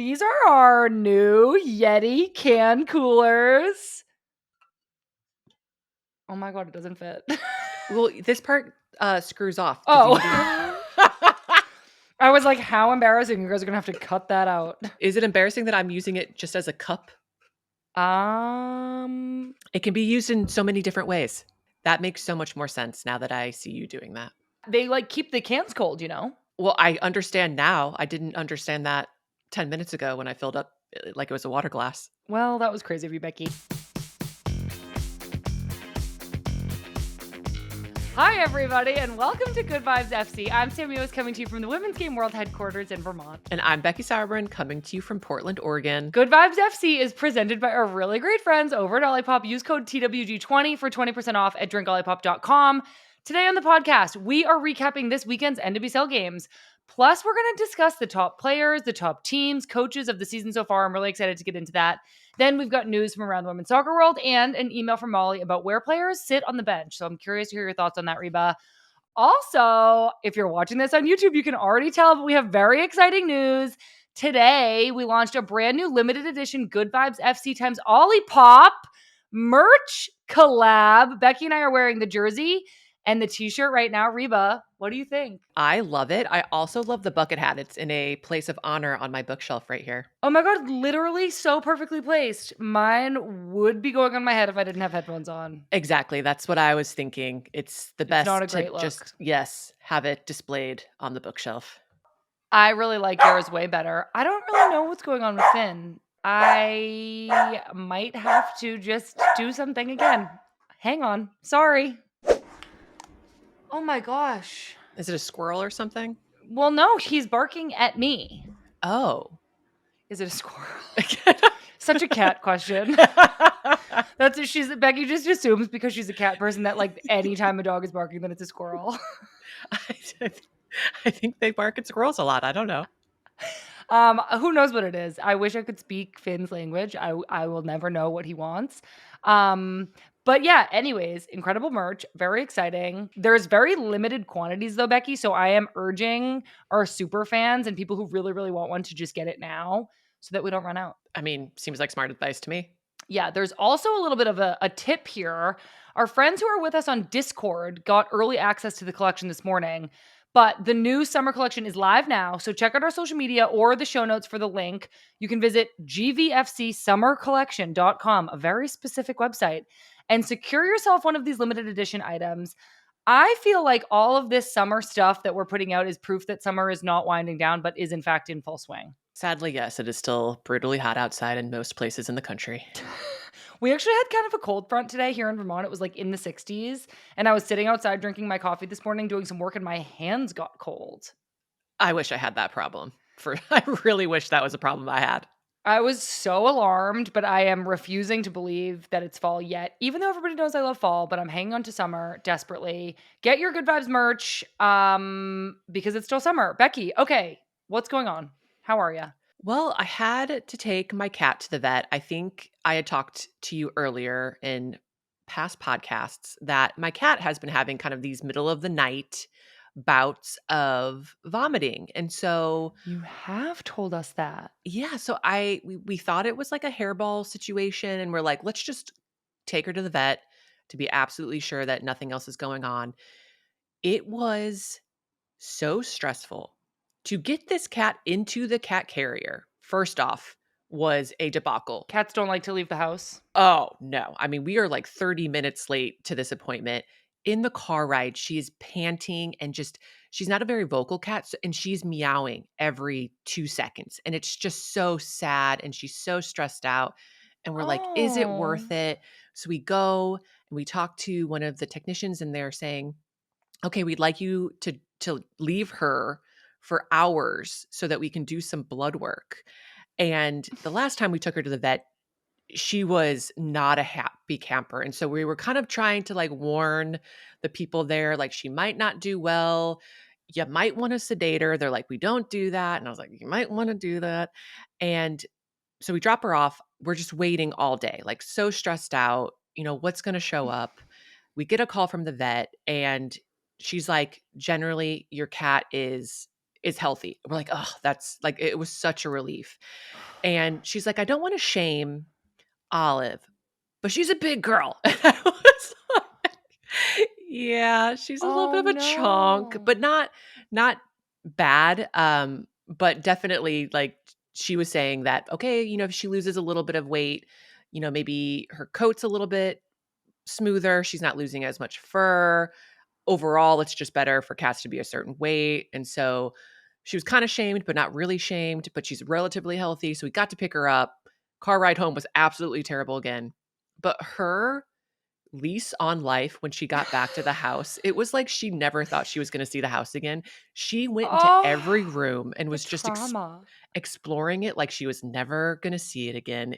These are our new Yeti can coolers. Oh my God, it doesn't fit. Well, this part screws off. Oh. I was like, how embarrassing. You guys are going to have to cut that out. Is it embarrassing that I'm using it just as a cup? It can be used in so many different ways. That makes so much more sense now that I see you doing that. They like keep the cans cold, you know? Well, I understand now. I didn't understand that 10 minutes ago when I filled up like it was a water glass. Well, that was crazy of you, Becky. Hi, everybody, and welcome to Good Vibes FC. I'm Sam Mewis, coming to you from the Women's Game World headquarters in Vermont. And I'm Becky Sauerbrunn, coming to you from Portland, Oregon. Good Vibes FC is presented by our really great friends over at Olipop. Use code TWG20 for 20% off at drinkolipop.com. Today on the podcast, we are recapping this weekend's NWSL games. Plus, we're going to discuss the top players, the top teams, coaches of the season so far. I'm really excited to get into that. Then we've got news from around the women's soccer world and an email from Molly about where players sit on the bench. So I'm curious to hear your thoughts on that, Reba. Also, if you're watching this on YouTube, you can already tell that we have very exciting news. Today, we launched a brand new limited edition Good Vibes FC times Olipop merch collab. Becky and I are wearing the jersey and the t-shirt right now. Reba, what do you think? I love it. I also love the bucket hat. It's in a place of honor on my bookshelf right here. Oh my God, literally so perfectly placed. Mine would be going on my head if I didn't have headphones on. Exactly. That's what I was thinking. It's the best not a great to look. Just, yes, have it displayed on the bookshelf. I really like yours way better. I don't really know what's going on with Finn. I might have to just do something again. Hang on. Sorry. Oh my gosh. Is it a squirrel or something? Well, no, he's barking at me. Oh. Is it a squirrel? Such a cat question. That's what Becky just assumes because she's a cat person that like anytime a dog is barking, then it's a squirrel. I think they bark at squirrels a lot. I don't know. Who knows what it is? I wish I could speak Finn's language. I will never know what he wants. But yeah, anyways, incredible merch. Very exciting. There's very limited quantities though, Becky. So I am urging our super fans and people who really, really want one to just get it now so that we don't run out. I mean, seems like smart advice to me. Yeah, there's also a little bit of a tip here. Our friends who are with us on Discord got early access to the collection this morning. But the new summer collection is live now, so check out our social media or the show notes for the link. You can visit gvfcsummercollection.com, a very specific website, and secure yourself one of these limited edition items. I feel like all of this summer stuff that we're putting out is proof that summer is not winding down, but is in fact in full swing. Sadly, yes, it is still brutally hot outside in most places in the country. We actually had kind of a cold front today here in Vermont. It was like in the 60s. And I was sitting outside drinking my coffee this morning, doing some work, and my hands got cold. I wish I had that problem. I really wish that was a problem I had. I was so alarmed, but I am refusing to believe that it's fall yet, even though everybody knows I love fall, but I'm hanging on to summer desperately. Get your Good Vibes merch because it's still summer. Becky, okay, what's going on? How are you? Well, I had to take my cat to the vet. I think I had talked to you earlier in past podcasts that my cat has been having kind of these middle of the night bouts of vomiting. And so you have told us that. Yeah, so we thought it was like a hairball situation, and we're like, let's just take her to the vet to be absolutely sure that nothing else is going on. It was so stressful. To get this cat into the cat carrier, first off, was a debacle. Cats don't like to leave the house. Oh, no. I mean, we are like 30 minutes late to this appointment. In the car ride, she is panting and she's not a very vocal cat, and she's meowing every 2 seconds. And it's just so sad, and she's so stressed out. And we're like, is it worth it? So we go and we talk to one of the technicians, and they're saying, okay, we'd like you to leave her for hours so that we can do some blood work. And the last time we took her to the vet, she was not a happy camper. And so we were kind of trying to like warn the people there, like she might not do well. You might want to sedate her. They're like, we don't do that. And I was like, you might want to do that. And so we drop her off. We're just waiting all day, like so stressed out, what's going to show up. We get a call from the vet, and she's like, generally your cat is is healthy. We're like, oh, that's like, it was such a relief. And she's like, I don't want to shame Olive, but she's a big girl. And I was like, yeah, she's a little Oh bit of a chunk, no. but not bad. But definitely like she was saying that, okay, if she loses a little bit of weight, maybe her coat's a little bit smoother. She's not losing as much fur. Overall, it's just better for cats to be a certain weight. And so she was kind of shamed, but not really shamed, but she's relatively healthy. So we got to pick her up. Car ride home was absolutely terrible again. But her lease on life when she got back to the house, it was like she never thought she was going to see the house again. She went into every Oh, room and the was just trauma. exploring it like she was never going to see it again.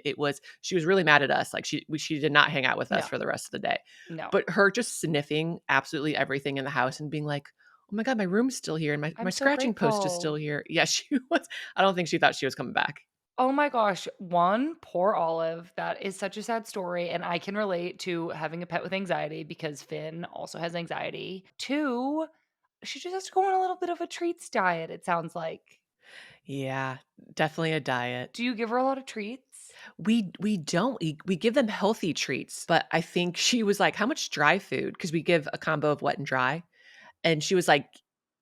She was really mad at us. Like she did not hang out with us No, for the rest of the day. no. But her just sniffing absolutely everything in the house and being like, "Oh my god, my room's still here and my I'm so scratching post is still grateful. here." Yeah, she was. I don't think she thought she was coming back. Oh my gosh. One, poor Olive. That is such a sad story. And I can relate to having a pet with anxiety because Finn also has anxiety. Two, she just has to go on a little bit of a treats diet, it sounds like. Yeah, definitely a diet. Do you give her a lot of treats? We don't. We give them healthy treats, but I think she was like, "How much dry food?" Because we give a combo of wet and dry. And she was like,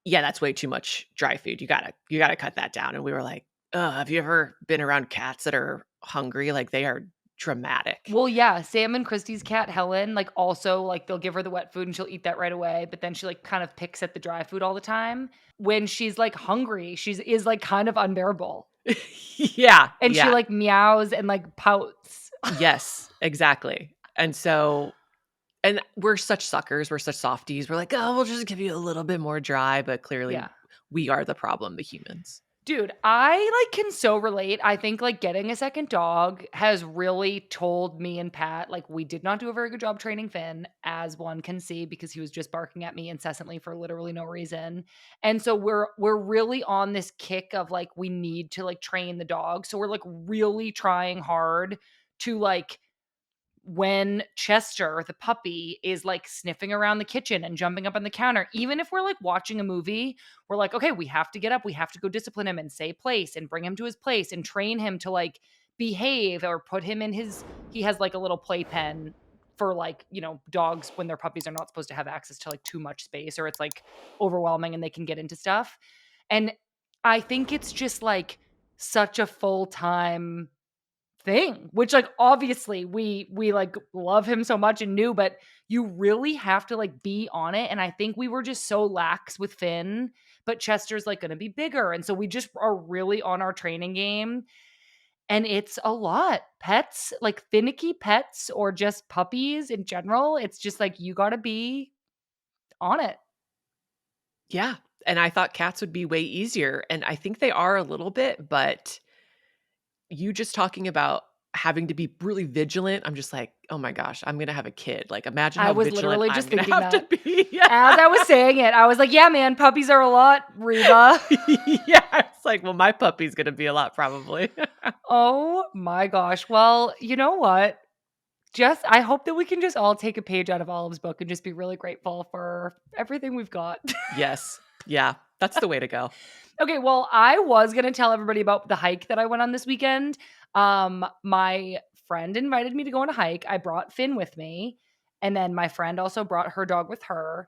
"Yeah, that's way too much dry food. You gotta cut that down." And we were like, "Ugh, have you ever been around cats that are hungry? Like they are dramatic." Well, yeah, Sam and Christy's cat, Helen, like, also, like, they'll give her the wet food and she'll eat that right away, but then she, like, kind of picks at the dry food all the time. When she's, like, hungry, is, like, kind of unbearable, Yeah, and she, yeah. like, meows and, like, pouts. Yes, exactly. And we're such suckers, we're such softies. We're like, "Oh, we'll just give you a little bit more dry," but clearly Yeah. we are the problem, the humans. Dude, I, like, can so relate. I think, like, getting a second dog has really told me and Pat, like, we did not do a very good job training Finn, as one can see, because he was just barking at me incessantly for literally no reason. And so we're really on this kick of, like, we need to, like, train the dog. So we're, like, really trying hard to, like, when Chester, the puppy, is like sniffing around the kitchen and jumping up on the counter, even if we're like watching a movie, we're like, okay, we have to get up, we have to go discipline him and say place and bring him to his place and train him to like behave or put him in he has like a little playpen for like, dogs when they're puppies are not supposed to have access to like too much space or it's like overwhelming and they can get into stuff. And I think it's just like such a full-time thing, which like obviously we like love him so much and knew, but you really have to like be on it. And I think we were just so lax with Finn, but Chester's like gonna be bigger. And so we just are really on our training game. And it's a lot. Pets, like finicky pets or just puppies in general, it's just like you gotta be on it. Yeah, and I thought cats would be way easier, and I think they are a little bit, but you just talking about having to be really vigilant, I'm just like, "Oh my gosh, I'm gonna have a kid." Like, imagine I how was vigilant literally I'm just gonna thinking have to that. be. Yeah. As I was saying it, I was like, yeah, man, puppies are a lot, Reba. Yeah, it's like, well, my puppy's gonna be a lot probably. Oh my gosh. Well, you know what? Just I hope that we can just all take a page out of Olive's book and just be really grateful for everything we've got. Yes. Yeah, that's the way to go. Okay, well, I was gonna tell everybody about the hike that I went on this weekend. My friend invited me to go on a hike. I brought Finn with me, and then my friend also brought her dog with her.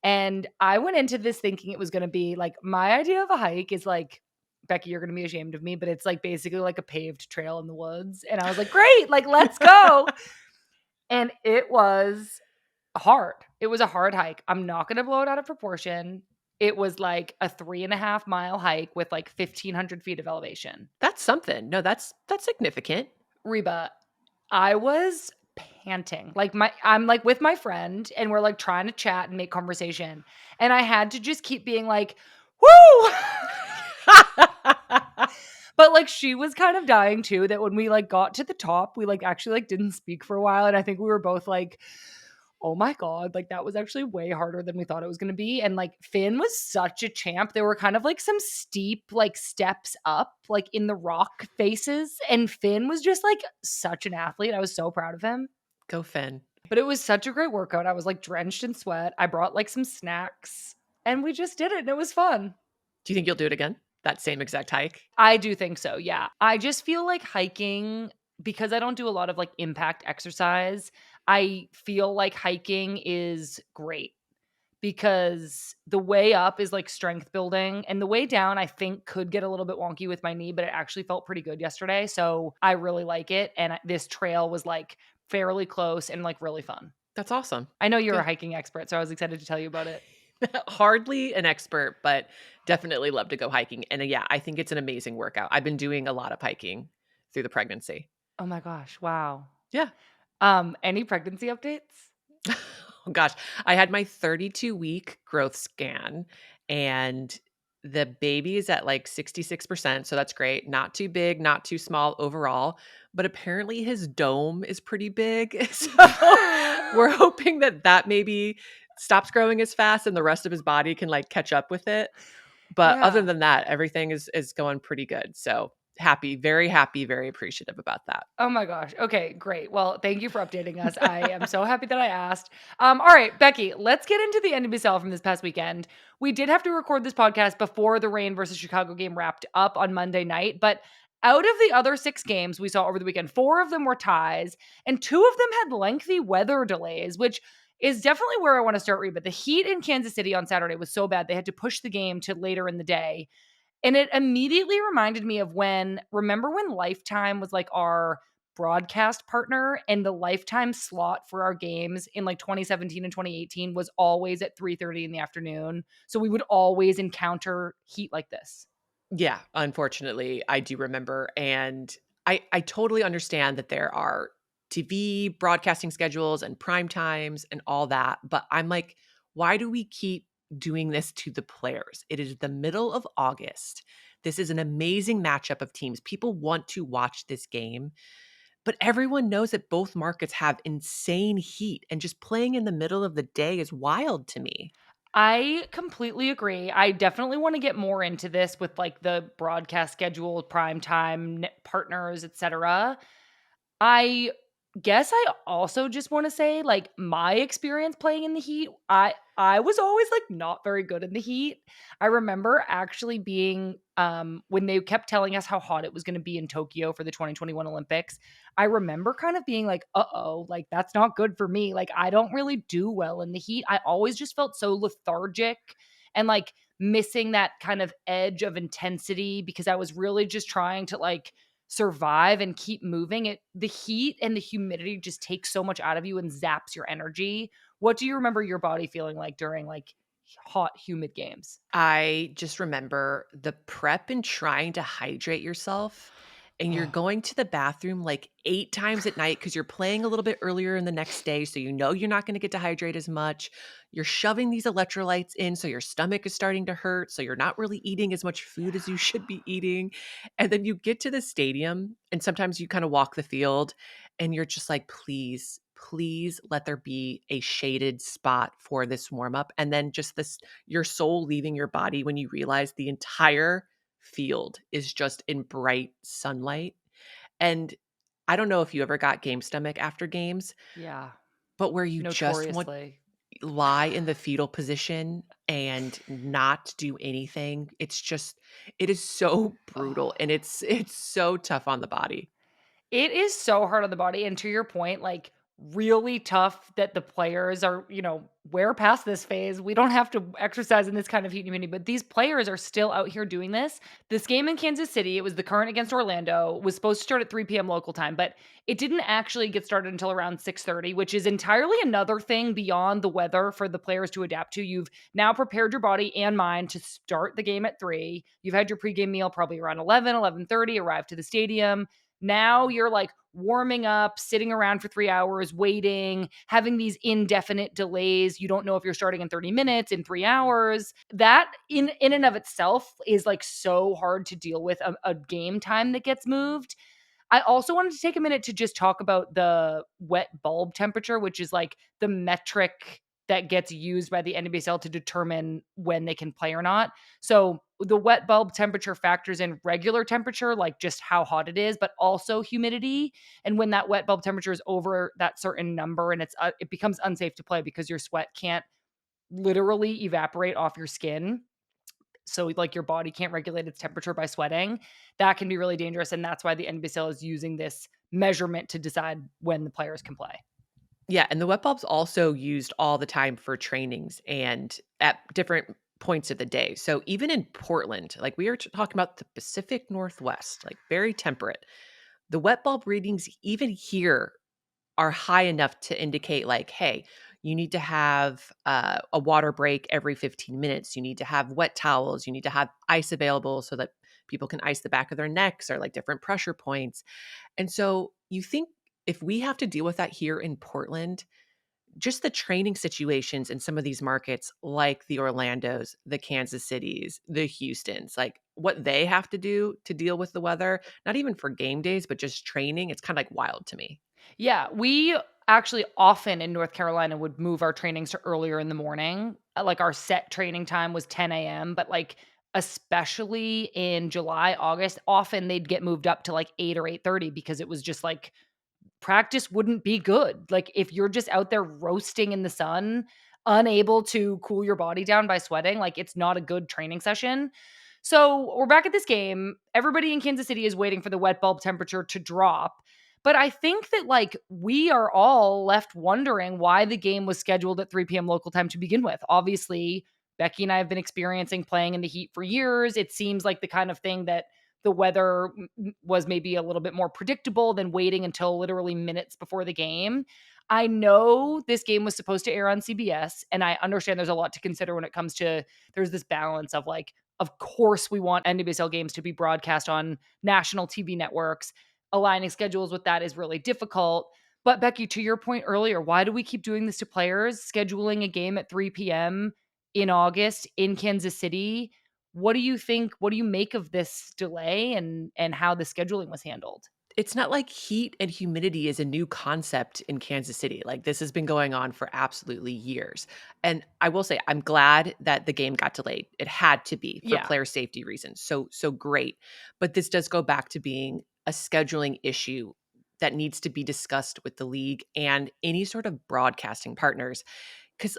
And I went into this thinking it was gonna be like my idea of a hike is like, Becky, you're gonna be ashamed of me, but it's like basically like a paved trail in the woods. And I was like, great, like let's go. And it was hard. It was a hard hike. I'm not gonna blow it out of proportion. It was like a 3.5 mile hike with like 1,500 feet of elevation. That's something. No, that's significant. Reba, I was panting. Like I'm like with my friend and we're like trying to chat and make conversation. And I had to just keep being like, woo! But like she was kind of dying too, that when we like got to the top, we like actually like didn't speak for a while. And I think we were both like, oh my God, like that was actually way harder than we thought it was going to be. And like Finn was such a champ. There were kind of like some steep like steps up like in the rock faces. And Finn was just like such an athlete. I was so proud of him. Go Finn. But it was such a great workout. I was like drenched in sweat. I brought like some snacks and we just did it and it was fun. Do you think you'll do it again? That same exact hike? I do think so, yeah. I just feel like hiking, because I don't do a lot of, like, impact exercise, I feel like hiking is great because the way up is, like, strength building, and the way down, I think, could get a little bit wonky with my knee, but it actually felt pretty good yesterday, so I really like it, and this trail was, like, fairly close and, like, really fun. That's awesome. I know you're a Good. hiking expert, so I was excited to tell you about it. Hardly an expert, but definitely love to go hiking. And yeah, I think it's an amazing workout. I've been doing a lot of hiking through the pregnancy. Oh my gosh, wow. Yeah. Any pregnancy updates? Oh gosh, I had my 32-week growth scan and the baby is at like 66%, so that's great. Not too big, not too small overall, but apparently his dome is pretty big. So we're hoping that that maybe stops growing as fast and the rest of his body can like catch up with it. But other Yeah. than that, everything is going pretty good. So happy, very appreciative about that. Oh my gosh. Okay, great. Well, thank you for updating us. I am so happy that I asked. All right, Becky, let's get into the NWSL from this past weekend. We did have to record this podcast before the Rain versus Chicago game wrapped up on Monday night, but out of the other 6 games we saw over the weekend, 4 of them were ties, and 2 of them had lengthy weather delays, which is definitely where I want to start, Reba. The heat in Kansas City on Saturday was so bad they had to push the game to later in the day. And it immediately reminded me of remember when Lifetime was like our broadcast partner and the Lifetime slot for our games in like 2017 and 2018 was always at 3:30 in the afternoon. So we would always encounter heat like this. Yeah, unfortunately, I do remember, and I totally understand that there are TV broadcasting schedules and prime times and all that, but I'm like, why do we keep doing this to the players? It is the middle of August. This is an amazing matchup of teams. People want to watch this game, but everyone knows that both markets have insane heat, and just playing in the middle of the day is wild to me. I completely agree. I definitely want to get more into this with like the broadcast schedule, prime time partners, etc. I guess I also just wanna say, like, my experience playing in the heat, I was always, like, not very good in the heat. I remember actually being, when they kept telling us how hot it was gonna be in Tokyo for the 2021 Olympics, I remember kind of being like, "Uh-oh, like, that's not good for me." Like, I don't really do well in the heat. I always just felt so lethargic and, like, missing that kind of edge of intensity because I was really just trying to, like, survive and keep moving. The heat and the humidity just takes so much out of you and zaps your energy. What do you remember your body feeling like during like hot, humid games? I just remember the prep and trying to hydrate yourself, and you're Ugh. going to the bathroom like 8 times at night because you're playing a little bit earlier in the next day, so you know you're not gonna get to hydrate as much. You're shoving these electrolytes in, so your stomach is starting to hurt, so you're not really eating as much food as you should be eating, and then you get to the stadium, and sometimes you kinda walk the field, and you're just like, "Please, please let there be a shaded spot for this warm up," and then just this your soul leaving your body when you realize the entire field is just in bright sunlight. And I don't know if you ever got game stomach after games, Yeah, but where you just want notoriously. lie in the fetal position and not do anything. It's just it is so brutal and Oh. it's so tough on the body. It is so hard on the body, and to your point, like, really tough that the players are, we're past this phase. We don't have to exercise in this kind of heat and humidity, but these players are still out here doing this. This game in Kansas City, it was the Current against Orlando, was supposed to start at 3 PM local time, but it didn't actually get started until around 6:30, which is entirely another thing beyond the weather for the players to adapt to. You've now prepared your body and mind to start the game at 3. You've had your pregame meal probably around 11, 11:30, arrived to the stadium. Now you're like warming up, sitting around for 3 hours, waiting, having these indefinite delays. You don't know if you're starting in 30 minutes, in 3 hours. That in and of itself is like so hard to deal with, a game time that gets moved. I also wanted to take a minute to just talk about the wet bulb temperature, which is like the metric that gets used by the NWSL to determine when they can play or not. So the wet bulb temperature factors in regular temperature, like just how hot it is, but also humidity. And when that wet bulb temperature is over that certain number, and it becomes unsafe to play because your sweat can't literally evaporate off your skin. so like your body can't regulate its temperature by sweating, that can be really dangerous. And that's why the NWSL is using this measurement to decide when the players can play. Yeah, and the wet bulb's also used all the time for trainings and at different points of the day. So even in Portland, like we are talking about the Pacific Northwest, like very temperate. The wet bulb readings even here are high enough to indicate like, hey, you need to have a water break every 15 minutes. You need to have wet towels. You need to have ice available so that people can ice the back of their necks or like different pressure points. And so you think if we have to deal with that here in Portland, just the training situations in some of these markets, like the Orlandos, the Kansas Cities, the Houstons, like what they have to do to deal with the weather, not even for game days, but just training, it's kind of like wild to me. Yeah, we actually often in North Carolina would move our trainings to earlier in the morning. Like our set training time was 10 a.m., but like especially in July, August, often they'd get moved up to like 8 or 8:30 because it was just like practice wouldn't be good. Like if you're just out there roasting in the sun, unable to cool your body down by sweating, like it's not a good training session. So we're back at this game. Everybody in Kansas City is waiting for the wet bulb temperature to drop. But I think that like we are all left wondering why the game was scheduled at 3 p.m. local time to begin with. Obviously, Becky and I have been experiencing playing in the heat for years. It seems like the kind of thing that the weather was maybe a little bit more predictable than waiting until literally minutes before the game. I know this game was supposed to air on CBS, and I understand there's a lot to consider when it comes to there's this balance of like, of course, we want NWSL games to be broadcast on national TV networks. Aligning schedules with that is really difficult. But Becky, to your point earlier, why do we keep doing this to players? Scheduling a game at 3 p.m. in August in Kansas City. What do you think? What do you make of this delay and how the scheduling was handled? It's not like heat and humidity is a new concept in Kansas City. Like this has been going on for absolutely years. And I will say I'm glad that the game got delayed. It had to be for Yeah. player safety reasons. So great. But this does go back to being a scheduling issue that needs to be discussed with the league and any sort of broadcasting partners. Cuz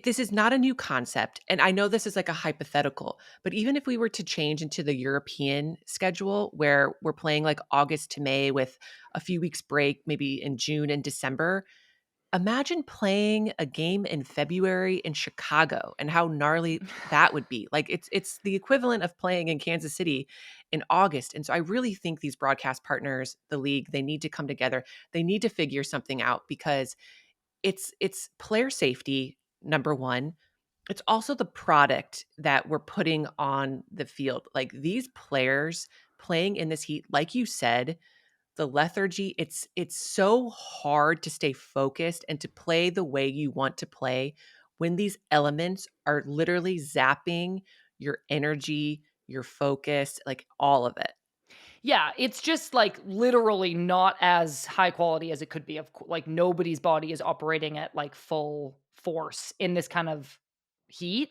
this is not a new concept, and I know this is like a hypothetical, but even if we were to change into the European schedule where we're playing like August to May with a few weeks break, maybe in June and December, imagine playing a game in February in Chicago and how gnarly that would be. Like it's the equivalent of playing in Kansas City in August. And so I really think these broadcast partners, the league, they need to come together. They need to figure something out because it's player safety, number 1. It's also the product that we're putting on the field. Like these players playing in this heat, like you said, the lethargy, it's so hard to stay focused and to play the way you want to play when these elements are literally zapping your energy, your focus, like all of it. Yeah, it's just like literally not as high quality as it could be. Like nobody's body is operating at like full force in this kind of heat.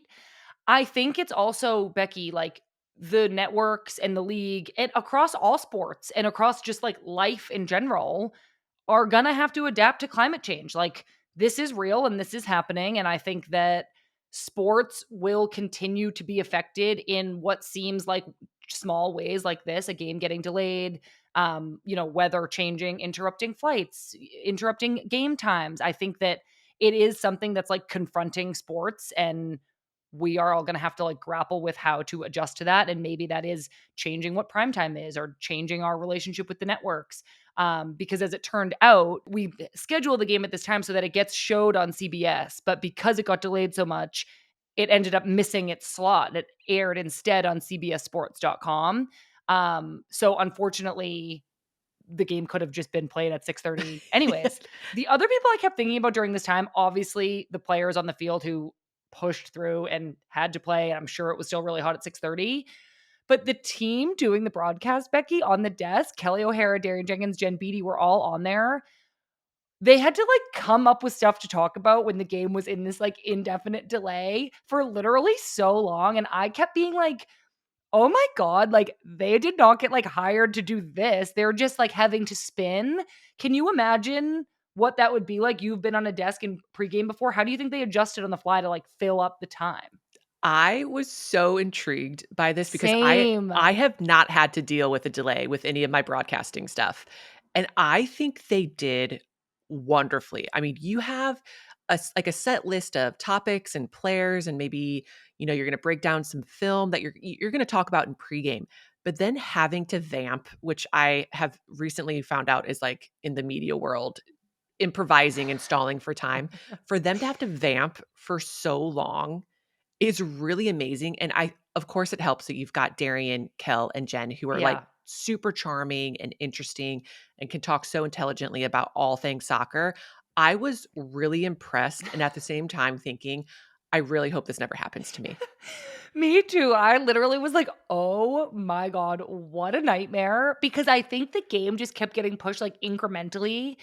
I think it's also, Becky, like the networks and the league and across all sports and across just like life in general are gonna have to adapt to climate change. Like this is real and this is happening. And I think that sports will continue to be affected in what seems like small ways like this, a game getting delayed, weather changing, interrupting flights, interrupting game times. I think that it is something that's like confronting sports, and we are all going to have to like grapple with how to adjust to that. And maybe that is changing what primetime is or changing our relationship with the networks. Because as it turned out, we scheduled the game at this time so that it gets showed on CBS. But because it got delayed so much, it ended up missing its slot. It aired instead on CBSSports.com. So unfortunately, the game could have just been played at 6:30 anyways. The other people I kept thinking about during this time, obviously the players on the field who pushed through and had to play. I'm sure it was still really hot at 6:30. But the team doing the broadcast, Becky, on the desk, Kelly O'Hara, Darian Jenkins, Jen Beattie were all on there. They had to like come up with stuff to talk about when the game was in this like indefinite delay for literally so long. And I kept being like, oh my God, like they did not get like hired to do this. They're just like having to spin. Can you imagine what that would be like? You've been on a desk in pregame before. How do you think they adjusted on the fly to like fill up the time? I was so intrigued by this because I Same. I have not had to deal with a delay with any of my broadcasting stuff, and I think they did wonderfully. I mean, you have like a set list of topics and players, and maybe you're going to break down some film that you're going to talk about in pregame, but then having to vamp, which I have recently found out is like in the media world, improvising and stalling for time, for them to have to vamp for so long is really amazing, and of course, it helps that you've got Darian, Kel, and Jen who are, like, Yeah. super charming and interesting and can talk so intelligently about all things soccer. I was really impressed and at the same time thinking, "I really hope this never happens to me." Me too. I literally was like, "Oh my god, what a nightmare," because I think the game just kept getting pushed, like, incrementally.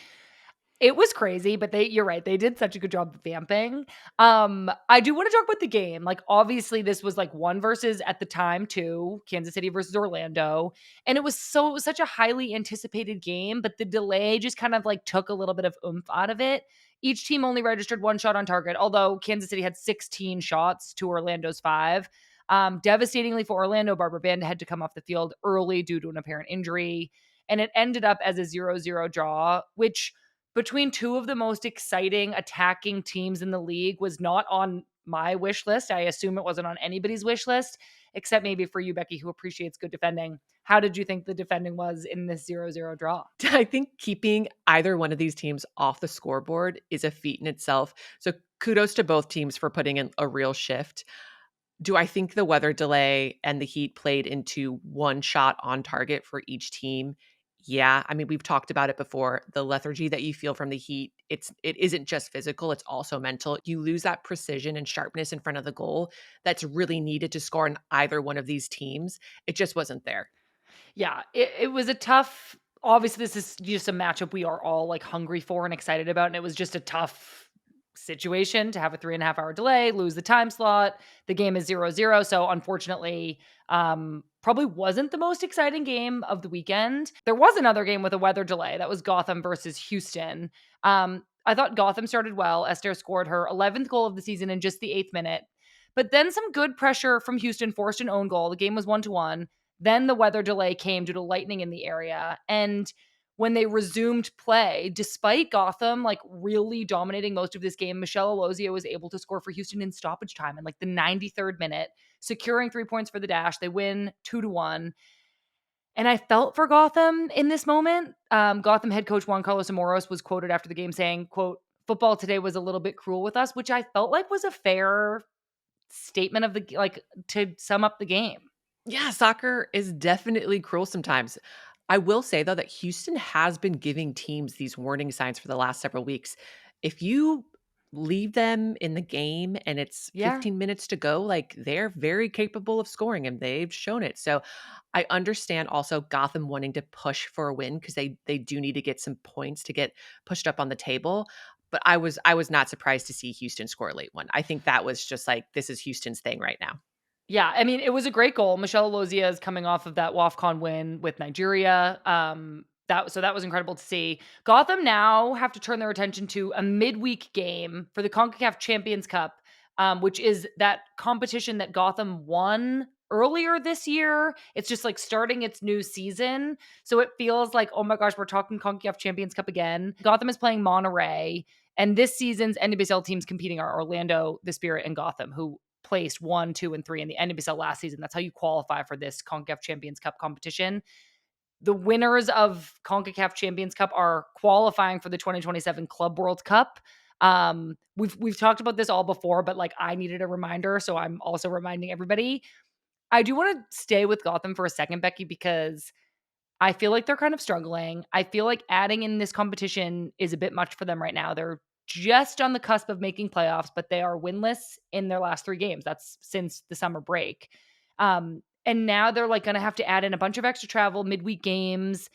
It was crazy, but you're right, they did such a good job of vamping. I do wanna talk about the game, like, obviously, this was, like, 1 versus at the time 2, Kansas City versus Orlando, and it was such a highly anticipated game, but the delay just kind of, like, took a little bit of oomph out of it. Each team only registered 1 shot on target, although Kansas City had 16 shots to Orlando's 5. Devastatingly for Orlando, Barbara Banda had to come off the field early due to an apparent injury, and it ended up as a 0-0 draw, which between two of the most exciting attacking teams in the league was not on my wish list. I assume it wasn't on anybody's wish list, except maybe for you, Becky, who appreciates good defending. How did you think the defending was in this 0-0 draw? I think keeping either one of these teams off the scoreboard is a feat in itself, so kudos to both teams for putting in a real shift. Do I think the weather delay and the heat played into 1 shot on target for each team? Yeah, I mean, we've talked about it before. The lethargy that you feel from the heat, it isn't just physical, it's also mental. You lose that precision and sharpness in front of the goal that's really needed to score in either one of these teams. It just wasn't there. Yeah, it was a tough obviously, this is just a matchup we are all, like, hungry for and excited about, and it was just a tough situation to have a 3.5-hour delay, lose the time slot. The game is 0-0, so unfortunately, probably wasn't the most exciting game of the weekend. There was another game with a weather delay, that was Gotham versus Houston. I thought Gotham started well. Esther scored her 11th goal of the season in just the 8th minute, but then some good pressure from Houston forced an own goal. The game was 1-1. Then the weather delay came due to lightning in the area. And when they resumed play, despite Gotham like really dominating most of this game, Michelle Alozio was able to score for Houston in stoppage time in like the 93rd minute, securing 3 points for the Dash. They win 2-1. And I felt for Gotham in this moment. Gotham head coach Juan Carlos Amoros was quoted after the game saying, quote, football today was a little bit cruel with us, which I felt like was a fair statement of the like to sum up the game. Yeah, soccer is definitely cruel sometimes. I will say though that Houston has been giving teams these warning signs for the last several weeks. If you leave them in the game and it's Yeah. 15 minutes to go, like they're very capable of scoring and they've shown it. So I understand also Gotham wanting to push for a win because they do need to get some points to get pushed up on the table. But I was not surprised to see Houston score a late one. I think that was just like this is Houston's thing right now. Yeah, I mean, it was a great goal. Michelle Alozia is coming off of that WAFCON win with Nigeria. That was incredible to see. Gotham now have to turn their attention to a midweek game for the CONCACAF Champions Cup, which is that competition that Gotham won earlier this year. It's just like starting its new season. So it feels like, oh my gosh, we're talking CONCACAF Champions Cup again. Gotham is playing Monterey. And this season's NWSL teams competing are Orlando, the Spirit, and Gotham, who placed 1, 2, and 3 in the NWSL last season. That's how you qualify for this CONCACAF Champions Cup competition. The winners of CONCACAF Champions Cup are qualifying for the 2027 Club World Cup. We've talked about this all before, but like I needed a reminder, so I'm also reminding everybody. I do want to stay with Gotham for a second, Becky, because I feel like they're kind of struggling. I feel like adding in this competition is a bit much for them right now. They're just on the cusp of making playoffs, but they are winless in their last 3 games. That's since the summer break. And now they're like going to have to add in a bunch of extra travel, midweek games.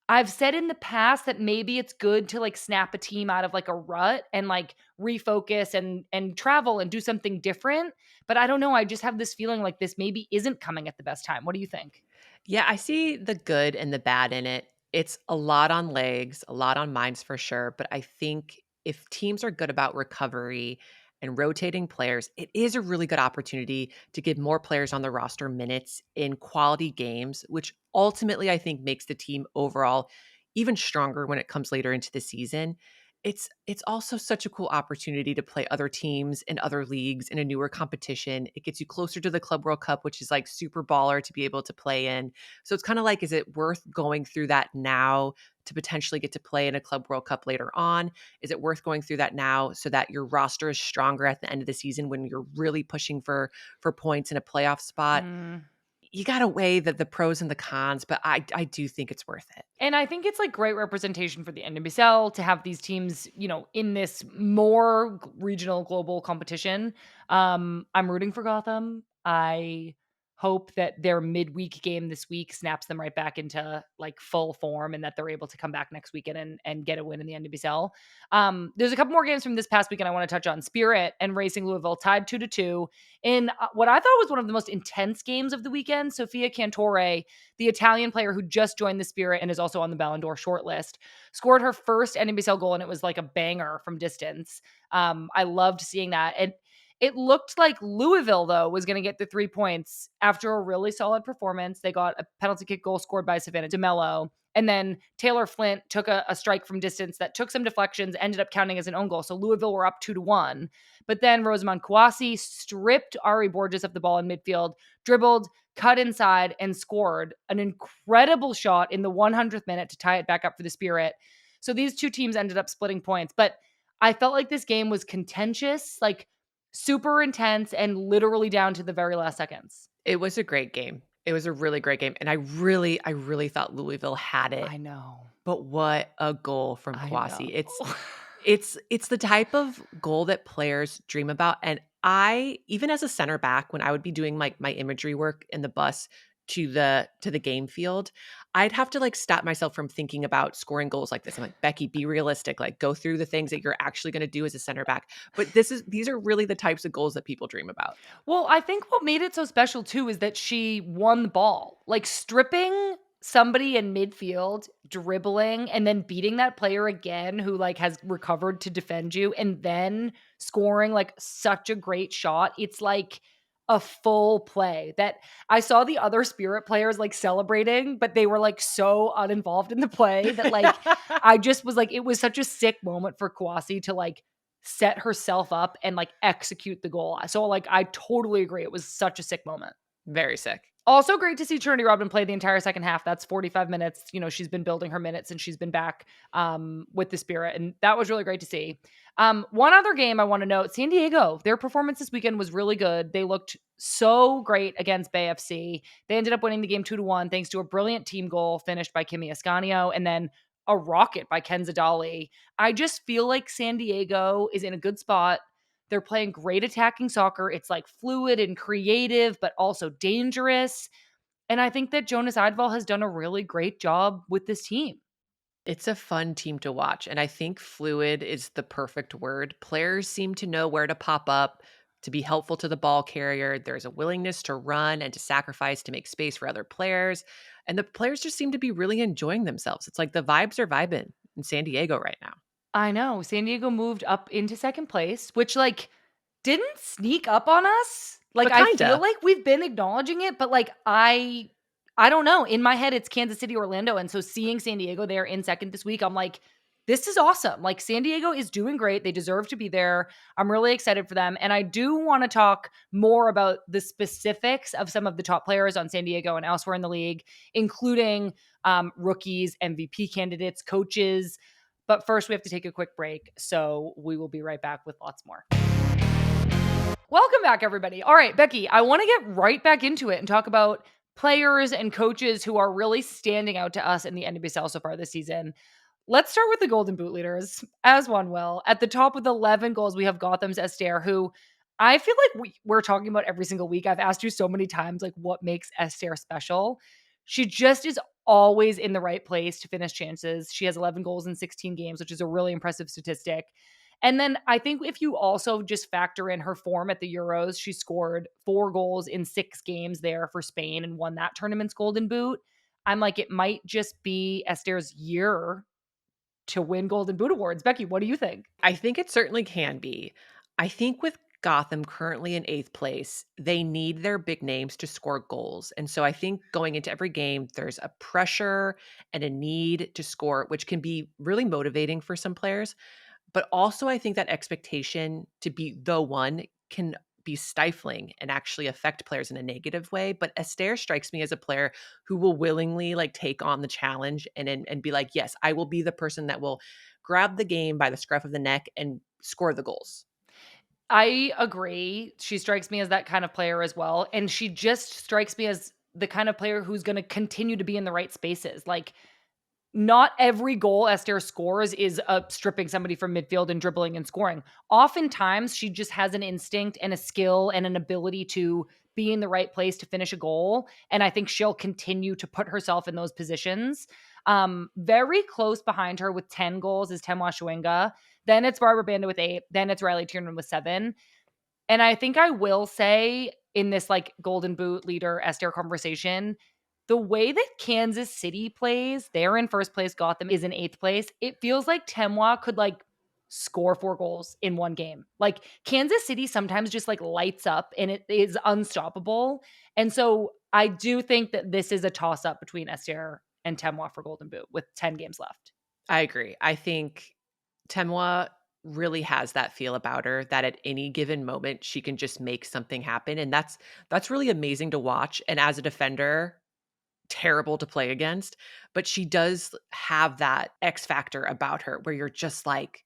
I've said in the past that maybe it's good to like snap a team out of like a rut and like refocus and travel and do something different. But I don't know. I just have this feeling like this maybe isn't coming at the best time. What do you think? Yeah, I see the good and the bad in it. It's a lot on legs, a lot on minds for sure. But I think if teams are good about recovery and rotating players, it is a really good opportunity to give more players on the roster minutes in quality games, which ultimately I think makes the team overall even stronger when it comes later into the season. It's also such a cool opportunity to play other teams in other leagues in a newer competition. It gets you closer to the Club World Cup, which is like super baller to be able to play in. So it's kind of like, is it worth going through that now to potentially get to play in a Club World Cup later on? Is it worth going through that now so that your roster is stronger at the end of the season when you're really pushing for points in a playoff spot? You got to weigh the pros and the cons, but I do think it's worth it. And I think it's like great representation for the NWSL to have these teams, in this more regional global competition. I'm rooting for Gotham. I hope that their midweek game this week snaps them right back into like full form and that they're able to come back next weekend and get a win in the NWSL. There's a couple more games from this past weekend I want to touch on. Spirit and Racing Louisville tied 2-2 in what I thought was one of the most intense games of the weekend. Sofia Cantore, the Italian player who just joined the Spirit and is also on the Ballon d'Or shortlist, scored her first NWSL goal, and it was like a banger from distance. I loved seeing that. And it looked like Louisville, though, was going to get the 3 points after a really solid performance. They got a penalty kick goal scored by Savannah DeMello. And then Taylor Flint took a strike from distance that took some deflections, ended up counting as an own goal. So Louisville were up 2-1. But then Rosamond Kouassi stripped Ari Borges of the ball in midfield, dribbled, cut inside, and scored an incredible shot in the 100th minute to tie it back up for the Spirit. So these two teams ended up splitting points. But I felt like this game was contentious, like super intense, and literally down to the very last seconds. It was a great game. It was a really great game. And I really thought Louisville had it. I know. But what a goal from I Kouassi. know. It's the type of goal that players dream about. And I, even as a center back, when I would be doing like my imagery work in the bus to the game field, I'd have to like stop myself from thinking about scoring goals like this. I'm like, Becky, be realistic. Like go through the things that you're actually going to do as a center back. But these are really the types of goals that people dream about. Well, I think what made it so special too is that she won the ball, like stripping somebody in midfield, dribbling, and then beating that player again who like has recovered to defend you, and then scoring like such a great shot. It's like a full play that I saw the other Spirit players like celebrating, but they were like so uninvolved in the play that like I just was like, it was such a sick moment for Kouassi to like set herself up and like execute the goal. So like I totally agree. It was such a sick moment. Very sick. Also great to see Trinity Rodman play the entire second half. That's 45 minutes. She's been building her minutes and she's been back with the Spirit. And that was really great to see. One other game I want to note, San Diego, their performance this weekend was really good. They looked so great against Bay FC. They ended up winning the game 2-1 thanks to a brilliant team goal finished by Kimi Ascanio and then a rocket by Ken Zadali. I just feel like San Diego is in a good spot. They're playing great attacking soccer. It's like fluid and creative, but also dangerous. And I think that Jonas Eidval has done a really great job with this team. It's a fun team to watch. And I think fluid is the perfect word. Players seem to know where to pop up, to be helpful to the ball carrier. There's a willingness to run and to sacrifice to make space for other players. And the players just seem to be really enjoying themselves. It's like the vibes are vibing in San Diego right now. I know. San Diego moved up into second place, which like didn't sneak up on us. Like But I kinda. feel like we've been acknowledging it, but like I don't know. In my head, it's Kansas City, Orlando. And so seeing San Diego there in second this week, I'm like, this is awesome. Like San Diego is doing great. They deserve to be there. I'm really excited for them. And I do want to talk more about the specifics of some of the top players on San Diego and elsewhere in the league, including rookies, MVP candidates, coaches. But first, we have to take a quick break. So we will be right back with lots more. Welcome back, everybody. All right, Becky, I want to get right back into it and talk about players and coaches who are really standing out to us in the NWSL so far this season. Let's start with the Golden Boot leaders, as one will. At the top with 11 goals, we have Gotham's Esther, who I feel like we're talking about every single week. I've asked you so many times, like, what makes Esther special? She just is always in the right place to finish chances. She has 11 goals in 16 games, which is a really impressive statistic. And then I think if you also just factor in her form at the Euros, she scored 4 goals in 6 games there for Spain and won that tournament's Golden Boot. I'm like, it might just be Esther's year to win Golden Boot awards. Becky, what do you think? I think it certainly can be. I think with Gotham currently in 8th place, they need their big names to score goals. And so I think going into every game, there's a pressure and a need to score, which can be really motivating for some players. But also, I think that expectation to be the one can be stifling and actually affect players in a negative way. But Esther strikes me as a player who will willingly like take on the challenge and be like, yes, I will be the person that will grab the game by the scruff of the neck and score the goals. I agree. She strikes me as that kind of player as well, and she just strikes me as the kind of player who's gonna continue to be in the right spaces. Like, not every goal Esther scores is stripping somebody from midfield and dribbling and scoring. Oftentimes, she just has an instinct and a skill and an ability to be in the right place to finish a goal, and I think she'll continue to put herself in those positions. Very close behind her with 10 goals is Temwa Shwenga. Then it's Barbara Banda with 8. Then it's Riley Tiernan with 7. And I think I will say in this like golden boot leader Esther conversation, the way that Kansas City plays, they're in first place, Gotham is in 8th place. It feels like Temwa could like score 4 goals in one game. Like Kansas City sometimes just like lights up and it is unstoppable. And so I do think that this is a toss up between Esther and Temwa for golden boot with 10 games left. I agree. I think Temwa really has that feel about her that at any given moment she can just make something happen, and that's really amazing to watch. And as a defender, terrible to play against, but she does have that X factor about her where you're just like,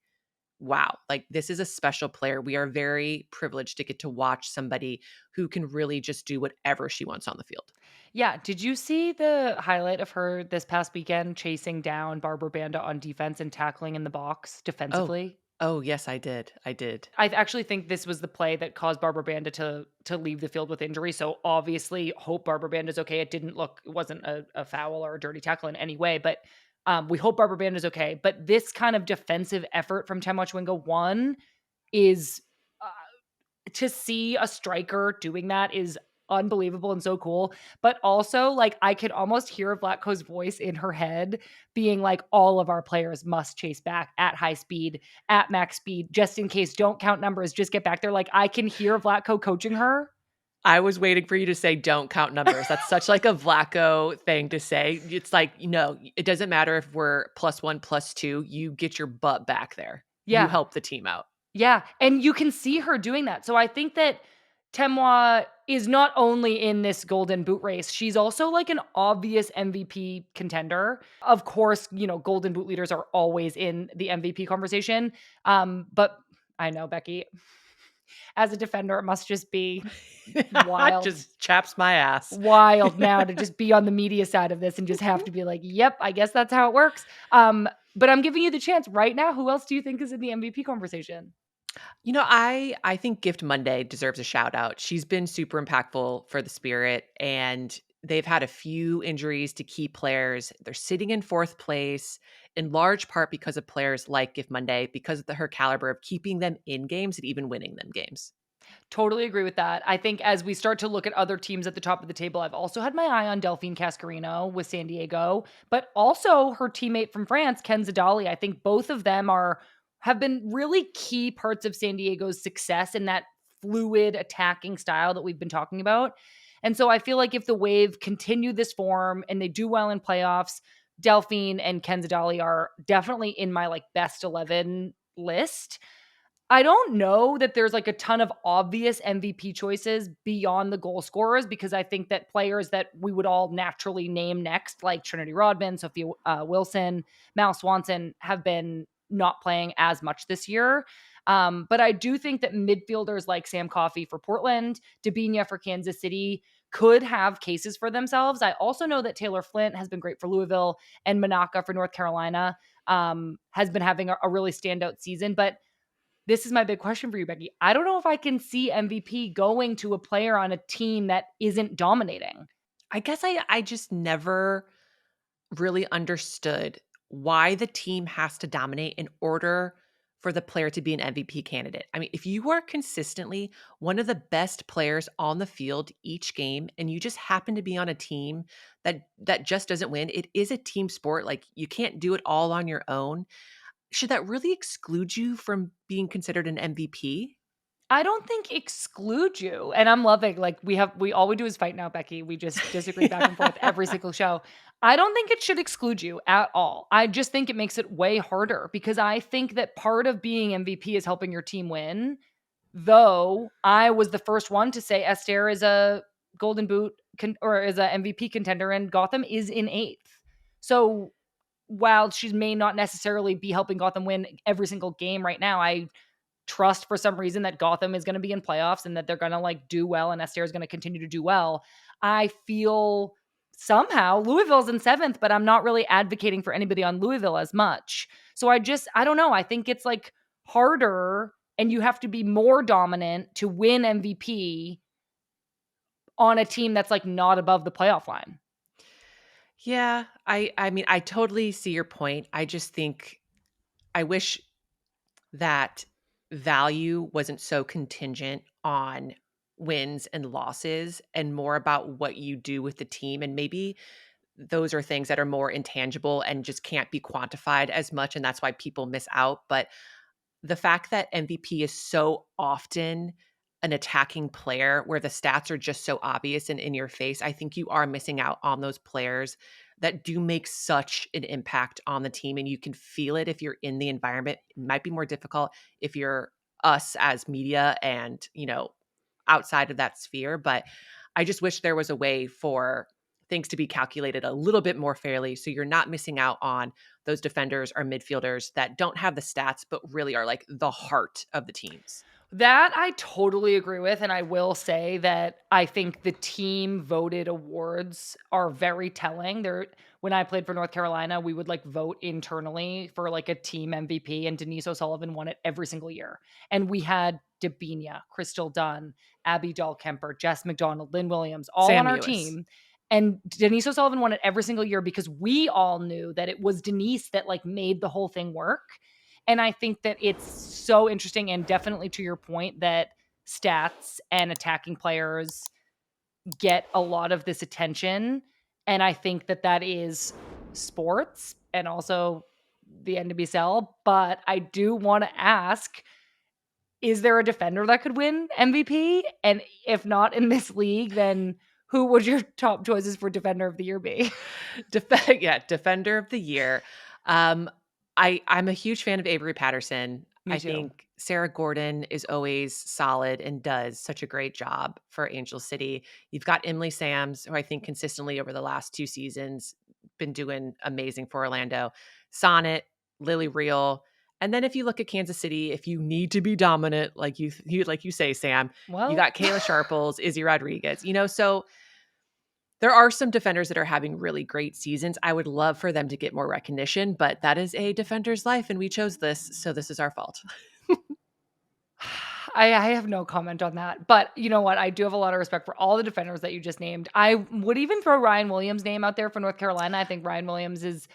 wow, like this is a special player. We are very privileged to get to watch somebody who can really just do whatever she wants on the field. Yeah, did you see the highlight of her this past weekend chasing down Barbara Banda on defense and tackling in the box Oh, defensively? oh yes, I did. I did. I actually think this was the play that caused Barbara Banda to leave the field with injury. So obviously, hope Barbara Banda is okay. It wasn't a foul or a dirty tackle in any way, but we hope Barbara Banda is okay. But this kind of defensive effort from Temwachwinga one is to see a striker doing that is unbelievable and so cool. But also, like, I could almost hear Vlatko's voice in her head being like, all of our players must chase back at high speed, at max speed, just in case. Don't count numbers, just get back there. Like, I can hear Vlatko coaching her. I was waiting for you to say, "Don't count numbers." That's such like a Vlaco thing to say. It's like, it doesn't matter if we're +1, +2, you get your butt back there. You Yeah. help the team out. Yeah. And you can see her doing that. So I think that Temwa is not only in this golden boot race, she's also like an obvious MVP contender. Of course, golden boot leaders are always in the MVP conversation. But I know, Becky, as a defender, it must just be wild, Just chaps my ass. wild now to just be on the media side of this and just have to be like, yep, I guess that's how it works. But I'm giving you the chance right now. Who else do you think is in the MVP conversation? I think Gift Monday deserves a shout out. She's been super impactful for the Spirit, and they've had a few injuries to key players. They're sitting in 4th place in large part because of players like Gift Monday, because of her caliber of keeping them in games and even winning them games. Totally agree with that. I think as we start to look at other teams at the top of the table, I've also had my eye on Delphine Cascarino with San Diego, but also her teammate from France, Ken Zadali. I think both of them have been really key parts of San Diego's success in that fluid attacking style that we've been talking about. And so I feel like if the Wave continue this form and they do well in playoffs, Delphine and Ken Zadali are definitely in my like best 11 list. I don't know that there's like a ton of obvious MVP choices beyond the goal scorers because I think that players that we would all naturally name next, like Trinity Rodman, Sophia Wilson, Mal Swanson, have been not playing as much this year. But I do think that midfielders like Sam Coffey for Portland, Dabinia for Kansas City could have cases for themselves. I also know that Taylor Flint has been great for Louisville and Manaka for North Carolina has been having a really standout season. But this is my big question for you, Becky. I don't know if I can see MVP going to a player on a team that isn't dominating. I guess I just never really understood why the team has to dominate in order for the player to be an MVP candidate. I mean, if you are consistently one of the best players on the field each game and you just happen to be on a team that just doesn't win, it is a team sport. Like you can't do it all on your own. Should that really exclude you from being considered an MVP? I don't think exclude you. And I'm loving, like, all we do is fight now, Becky. We just disagree back and forth every single show. I don't think it should exclude you at all. I just think it makes it way harder because I think that part of being MVP is helping your team win. Though I was the first one to say Esther is a Golden Boot or is a MVP contender and Gotham is in 8th. So while she may not necessarily be helping Gotham win every single game right now, I trust for some reason that Gotham is going to be in playoffs and that they're going to like do well and Esther is going to continue to do well. I feel somehow Louisville's in 7th, but I'm not really advocating for anybody on Louisville as much. So I don't know. I think it's like harder and you have to be more dominant to win MVP on a team that's like not above the playoff line. Yeah, I mean, I totally see your point. I just think I wish that value wasn't so contingent on wins and losses and more about what you do with the team. And maybe those are things that are more intangible and just can't be quantified as much. And that's why people miss out. But the fact that MVP is so often an attacking player where the stats are just so obvious and in your face, I think you are missing out on those players that do make such an impact on the team. And you can feel it if you're in the environment. It might be more difficult if you're us as media and, outside of that sphere. But I just wish there was a way for things to be calculated a little bit more fairly so you're not missing out on those defenders or midfielders that don't have the stats but really are like the heart of the teams. That I totally agree with. And I will say that I think the team voted awards are very telling. When I played for North Carolina, we would like vote internally for like a team MVP, and Denise O'Sullivan won it every single year. And we had Dabinia, Crystal Dunn, Abby Dahlkemper, Jess McDonald, Lynn Williams, all Sam on our Mewis. team. And Denise O'Sullivan won it every single year because we all knew that it was Denise that like made the whole thing work. And I think that it's so interesting and definitely to your point that stats and attacking players get a lot of this attention. And I think that that is sports and also the NWSL. But I do want to ask, is there a defender that could win MVP? And if not in this league, then who would your top choices for Defender of the Year be? Defender of the Year. I'm a huge fan of Avery Patterson. Me I too. think Sarah Gordon is always solid and does such a great job for Angel City. You've got Emily Sams, who I think consistently over the last 2 seasons been doing amazing for Orlando. Sonnet, Lily Reel. And then if you look at Kansas City, if you need to be dominant, like you say, Sam, Well, you got Kayla Sharples, Izzy Rodriguez, so there are some defenders that are having really great seasons. I would love for them to get more recognition, but that is a defender's life, and we chose this, so this is our fault. I have no comment on that. But you know what? I do have a lot of respect for all the defenders that you just named. I would even throw Ryan Williams' name out there for North Carolina. I think Ryan Williams is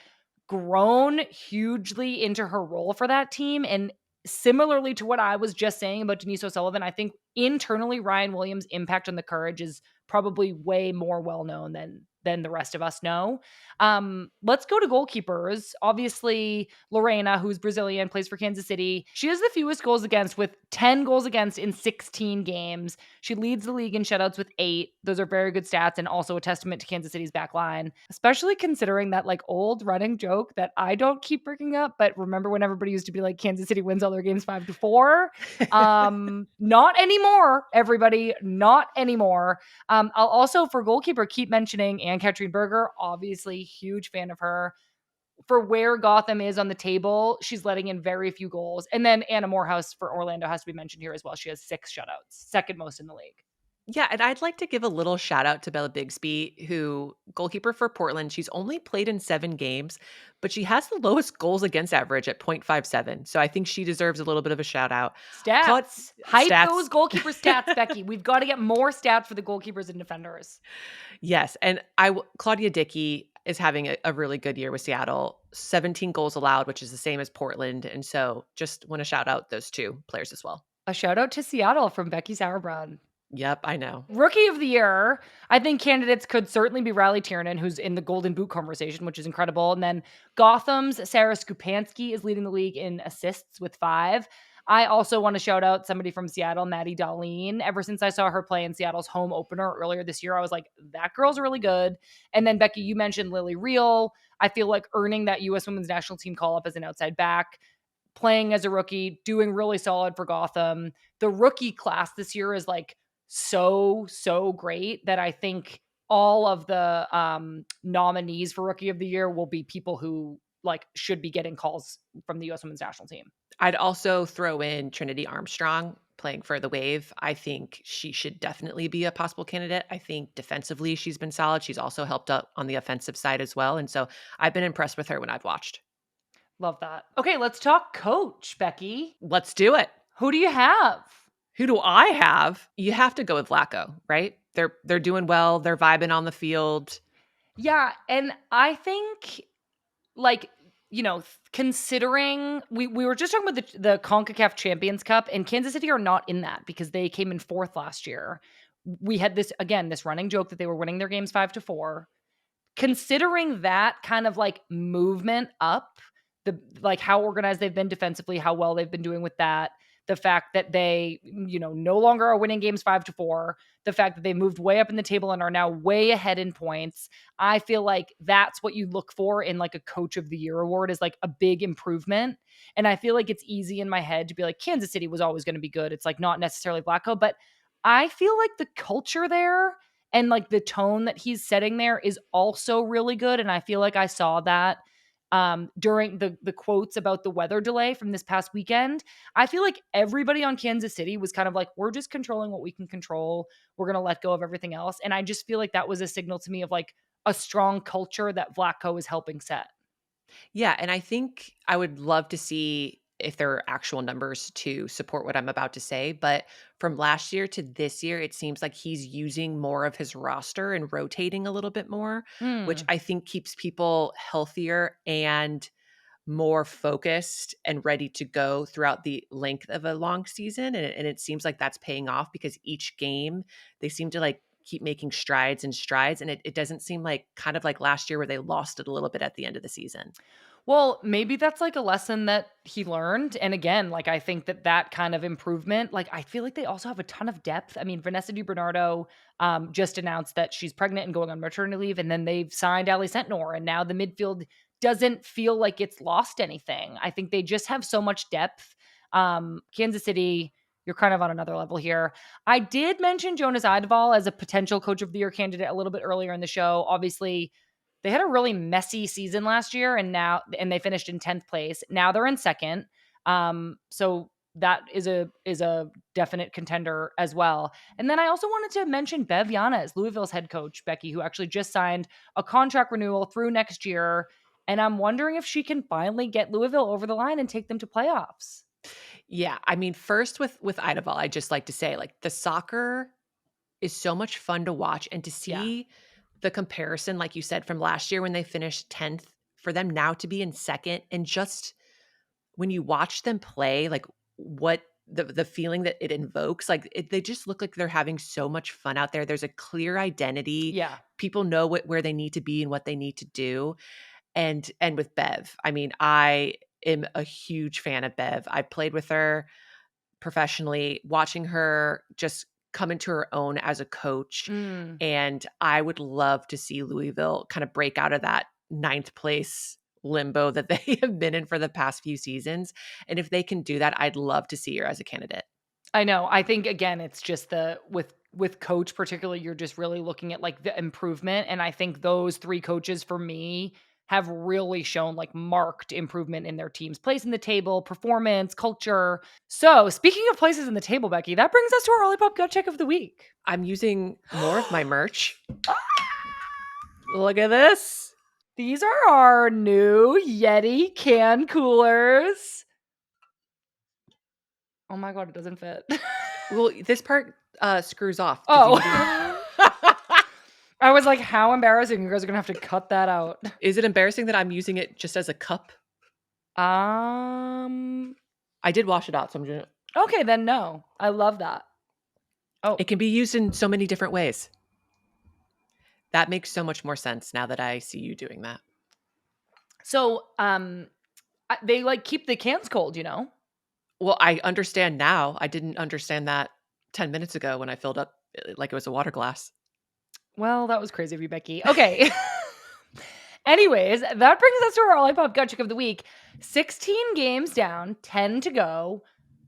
grown hugely into her role for that team. And similarly to what I was just saying about Denise O'Sullivan, I think internally Ryan Williams' impact on the Courage is probably way more well known than the rest of us know. Let's go to goalkeepers. Obviously, Lorena, who's Brazilian, plays for Kansas City. She has the fewest goals against with 10 goals against in 16 games. She leads the league in shutouts with 8. Those are very good stats and also a testament to Kansas City's back line, especially considering that like old running joke that I don't keep bringing up. But remember when everybody used to be like, Kansas City wins all their games 5-4? Not anymore, everybody. Not anymore. I'll also, for goalkeeper, keep mentioning Anne-Catherine Berger. Obviously, huge fan of her. For where Gotham is on the table, she's letting in very few goals. And then Anna Morehouse for Orlando has to be mentioned here as well. She has 6 shutouts, second most in the league. Yeah, and I'd like to give a little shout out to Bella Bigsby, who goalkeeper for Portland. She's only played in 7 games, but she has the lowest goals against average at 0.57. So I think she deserves a little bit of a shout out. Stats. Hype those goalkeeper stats, Becky. We've got to get more stats for the goalkeepers and defenders. Yes, and Claudia Dickey is having a really good year with Seattle. 17 goals allowed, which is the same as Portland. And so just want to shout out those 2 players as well. A shout out to Seattle from Becky Sauerbrunn. Yep, I know. Rookie of the Year, I think candidates could certainly be Riley Tiernan, who's in the Golden Boot conversation, which is incredible. And then Gotham's Sarah Skupansky is leading the league in assists with 5. I also want to shout out somebody from Seattle, Maddie Darlene. Ever since I saw her play in Seattle's home opener earlier this year, I was like, that girl's really good. And then Becky, you mentioned Lily Reel. I feel like earning that U.S. women's national team call up as an outside back, playing as a rookie, doing really solid for Gotham. The rookie class this year is like so great that I think all of the nominees for rookie of the year will be people who like should be getting calls from the U.S. women's national team. I'd also throw in Trinity Armstrong playing for the Wave. I think she should definitely be a possible candidate. I think defensively she's been solid. She's also helped out on the offensive side as well. And so I've been impressed with her when I've watched. Love that. Okay, let's talk coach, Becky. Let's do it. Who do you have? Who do I have? You have to go with Vlaco, right? They're doing well. They're vibing on the field. Yeah, and I think like, you know, considering we were just talking about the CONCACAF Champions Cup, and Kansas City are not in that because they came in 4th last year. We had this running joke that they were winning their games 5-4. Considering that kind of like movement up, the like how organized they've been defensively, how well they've been doing with that, the fact that they, you know, no longer are winning games 5-4, the fact that they moved way up in the table and are now way ahead in points. I feel like that's what you look for in like a coach of the year award, is like a big improvement. And I feel like it's easy in my head to be like, Kansas City was always going to be good. It's like not necessarily Blacko, but I feel like the culture there and like the tone that he's setting there is also really good. And I feel like I saw that during the quotes about the weather delay from this past weekend. I feel like everybody on Kansas City was kind of like, we're just controlling what we can control. We're going to let go of everything else. And I just feel like that was a signal to me of like a strong culture that Vlatko is helping set. Yeah, and I think I would love to see if there are actual numbers to support what I'm about to say, but from last year to this year, it seems like he's using more of his roster and rotating a little bit more, which Hmm. I think keeps people healthier and more focused and ready to go throughout the length of a long season. And it seems like that's paying off because each game they seem to like keep making strides and strides. And it doesn't seem like kind of like last year where they lost it a little bit at the end of the season. Well, maybe that's like a lesson that he learned. And again, like I think that that kind of improvement, like I feel like they also have a ton of depth. I mean, Vanessa DiBernardo just announced that she's pregnant and going on maternity leave, and then they've signed Ali Sentnor, and now the midfield doesn't feel like it's lost anything. I think they just have so much depth. Kansas City, you're kind of on another level here. I did mention Jonas Eidevall as a potential coach of the year candidate a little bit earlier in the show. Obviously, they had a really messy season last year, and they finished in 10th place. Now they're in second. So that is a definite contender as well. And then I also wanted to mention Bev Yanez, Louisville's head coach, Becky, who actually just signed a contract renewal through next year. And I'm wondering if she can finally get Louisville over the line and take them to playoffs. Yeah. I mean, first with Idaval, I just like to say like the soccer is so much fun to watch and to Yeah. see the comparison, like you said, from last year when they finished 10th for them now to be in second. And just when you watch them play, like what the feeling that it invokes, like they just look like they're having so much fun out there. There's a clear identity. Yeah. People know where they need to be and what they need to do. And with Bev, I mean, I am a huge fan of Bev. I played with her professionally, watching her just come into her own as a coach. Mm. And I would love to see Louisville kind of break out of that 9th place limbo that they have been in for the past few seasons. And if they can do that, I'd love to see her as a candidate. I know. I think again, it's just the with coach particularly, you're just really looking at like the improvement. And I think those 3 coaches for me have really shown like marked improvement in their team's place in the table, performance, culture. So speaking of places in the table, Becky, that brings us to our Olipop gut check of the week. I'm using more of my merch. Look at this. These are our new Yeti can coolers. Oh my God, it doesn't fit. Well, this part screws off. Oh. I was like, how embarrassing. You guys are going to have to cut that out. Is it embarrassing that I'm using it just as a cup? I did wash it out, so I'm gonna. Okay, then no. I love that. Oh. It can be used in so many different ways. That makes so much more sense now that I see you doing that. So, they like keep the cans cold, you know? Well, I understand now. I didn't understand that 10 minutes ago when I filled up like it was a water glass. Well, that was crazy of you, Becky. Okay. Anyways, that brings us to our Olipop gut check of the week. 16 games down, 10 to go.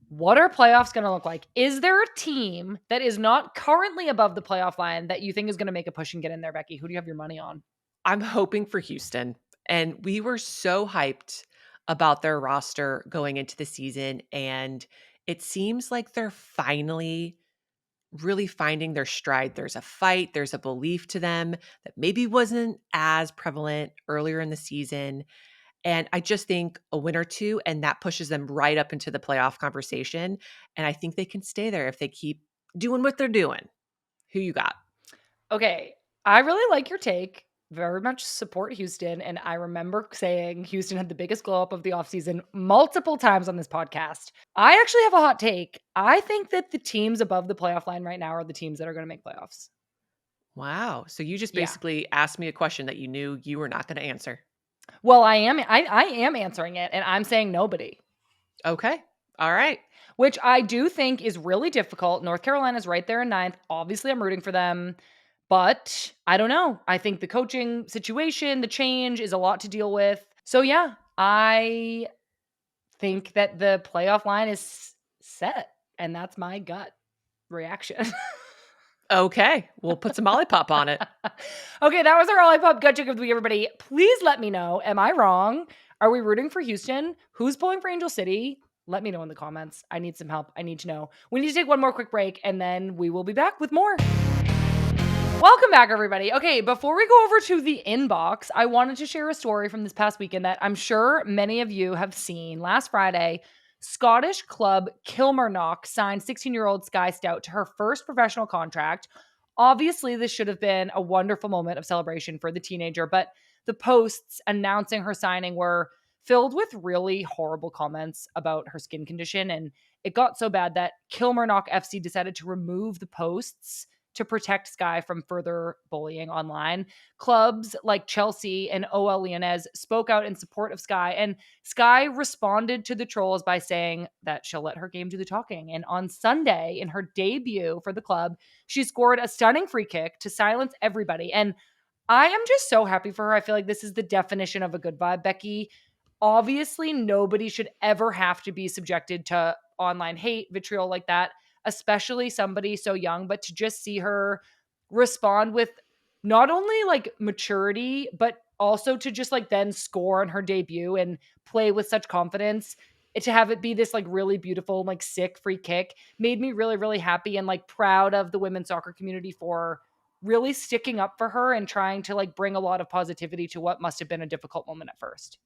What are playoffs going to look like? Is there a team that is not currently above the playoff line that you think is going to make a push and get in there, Becky? Who do you have your money on? I'm hoping for Houston. And we were so hyped about their roster going into the season. And it seems like they're finally really finding their stride. There's a fight, there's a belief to them that maybe wasn't as prevalent earlier in the season. And I just think a win or two, and that pushes them right up into the playoff conversation. And I think they can stay there if they keep doing what they're doing. Who you got? Okay, I really like your take. Very much support Houston. And I remember saying Houston had the biggest glow up of the offseason multiple times on this podcast. I actually have a hot take. I think that the teams above the playoff line right now are the teams that are going to make playoffs. Wow. So you just Yeah. basically asked me a question that you knew you were not going to answer. Well, I am answering it, and I'm saying nobody. Okay. All right. Which I do think is really difficult. North Carolina's right there in ninth. Obviously, I'm rooting for them, but I don't know. I think the coaching situation, the change is a lot to deal with. So, yeah, I think that the playoff line is set, and that's my gut reaction. Okay. We'll put some Olipop on it. Okay, that was our Olipop gut check of the week, everybody. Please let me know. Am I wrong? Are we rooting for Houston? Who's pulling for Angel City? Let me know in the comments. I need some help. I need to know. We need to take one more quick break, and then we will be back with more. Welcome back, everybody. Okay, before we go over to the inbox, I wanted to share a story from this past weekend that I'm sure many of you have seen. Last Friday, Scottish club Kilmarnock signed 16-year-old Skye Stout to her first professional contract. Obviously, this should have been a wonderful moment of celebration for the teenager, but the posts announcing her signing were filled with really horrible comments about her skin condition. And it got so bad that Kilmarnock FC decided to remove the posts to protect Skye from further bullying online. Clubs like Chelsea and OL Lyonnais spoke out in support of Skye, and Skye responded to the trolls by saying that she'll let her game do the talking. And on Sunday, in her debut for the club, she scored a stunning free kick to silence everybody. And I am just so happy for her. I feel like this is the definition of a good vibe, Becky. Obviously, nobody should ever have to be subjected to online hate, vitriol like that, especially somebody so young, but to just see her respond with not only like maturity, but also to just like then score on her debut and play with such confidence. To have it be this like really beautiful, like sick free kick made me really, really happy and like proud of the women's soccer community for really sticking up for her and trying to like bring a lot of positivity to what must have been a difficult moment at first.